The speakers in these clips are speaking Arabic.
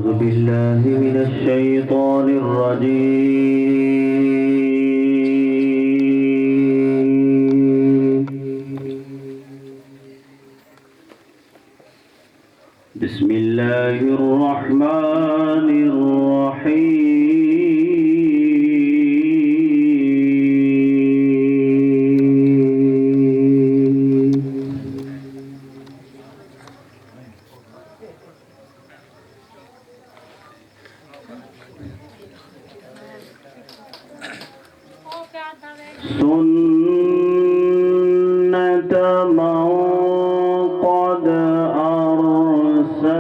أعوذ بالله من الشيطان الرجيم. بسم الله الرحمن الرحيم. سنة من قد أرسلنا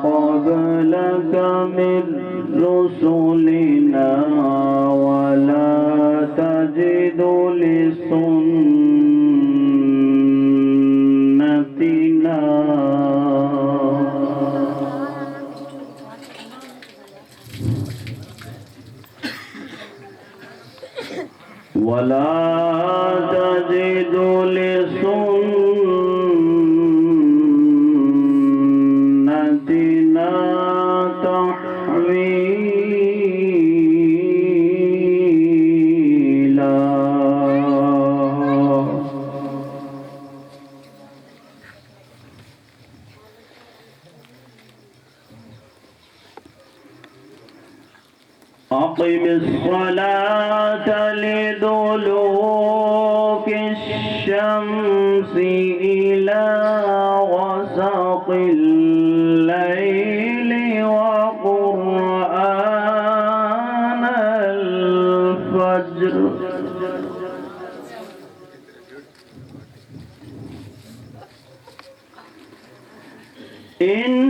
قبلك من رسلنا ولا تجد لسنتنا تحويلا. أقم الصلاة لدلوك الشمس إلى غسق الليل وقرآن الفجر إن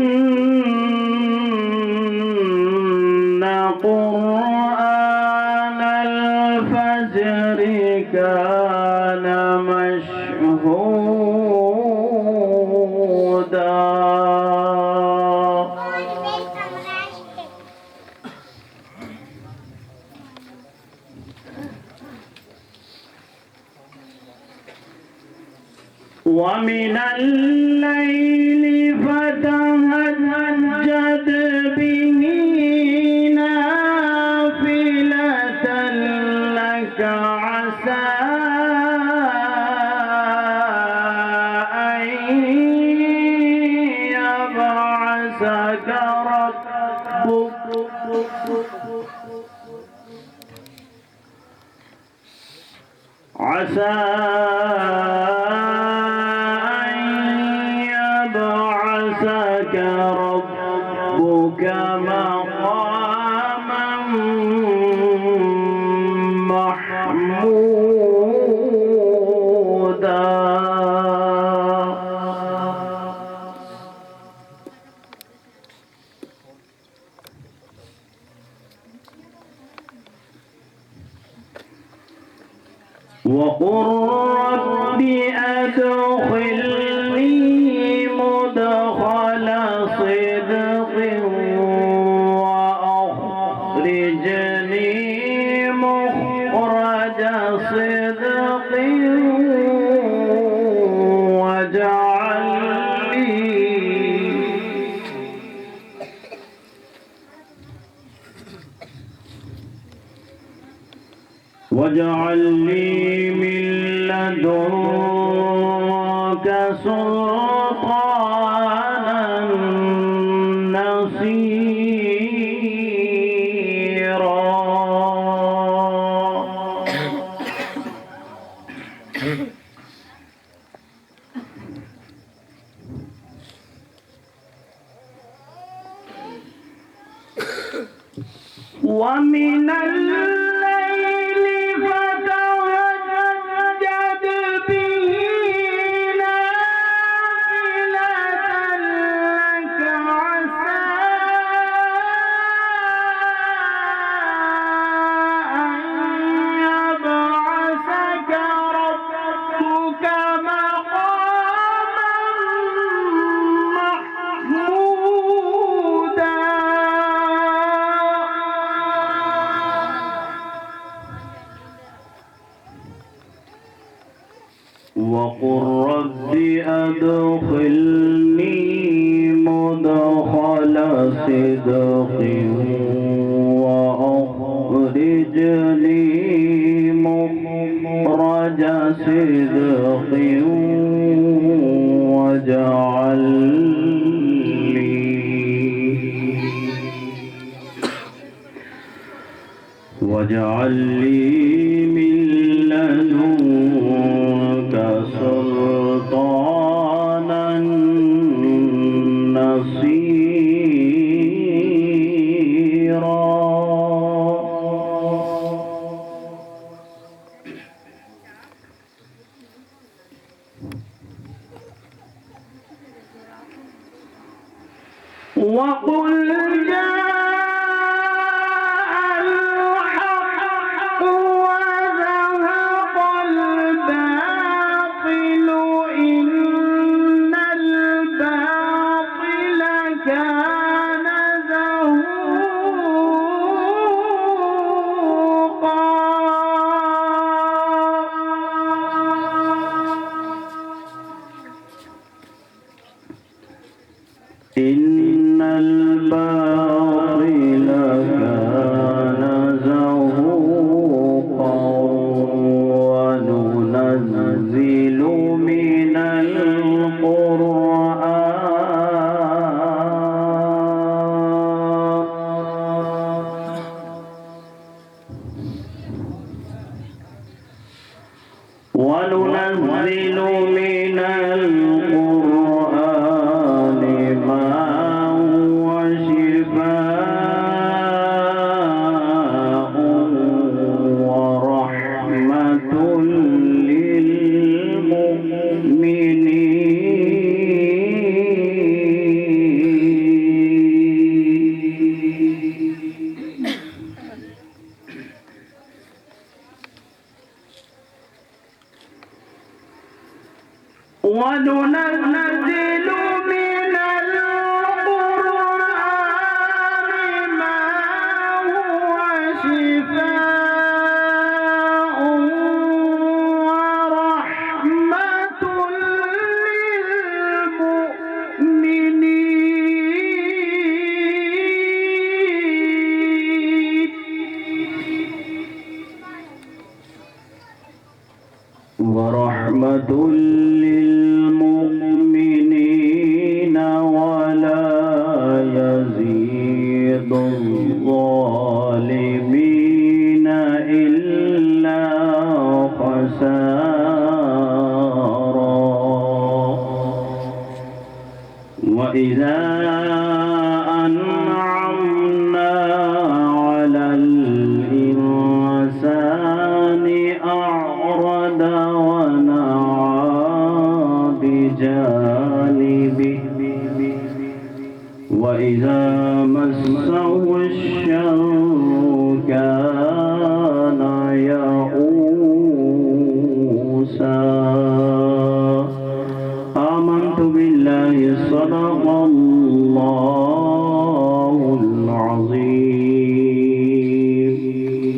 قرآن الفجر كان مشهودا. ومن الليل فتهجد به نافلة لك عسى أن يبعثك ربك عسى ربك مقاما محمودا. وقل رب أدخلني مدخل صدق وأخرجني مخرج صدق واجعل لي من لدنك سلطانا نصيرا. ومن الليل فتهجد به نافلة لك عسى أن يبعثك ربك مقاما محمودا. وقل رب أدخلني مدخل مدخل صدق وأخرجني مخرج صدق واجعل لي من لدنك سلطانا نصيرا وقل إن الباطل كان زهوقا وننزل من القرآن ما هو شفاء ورحمة للمؤمنين وننزل من القرآن ما هو شفاء ورحمة للمؤمنين ولا يزيد الظالمين إلا خسارا وإذا أنعمنا على الإنسان أعرض ونعى بجانبه وإذا مسه الشر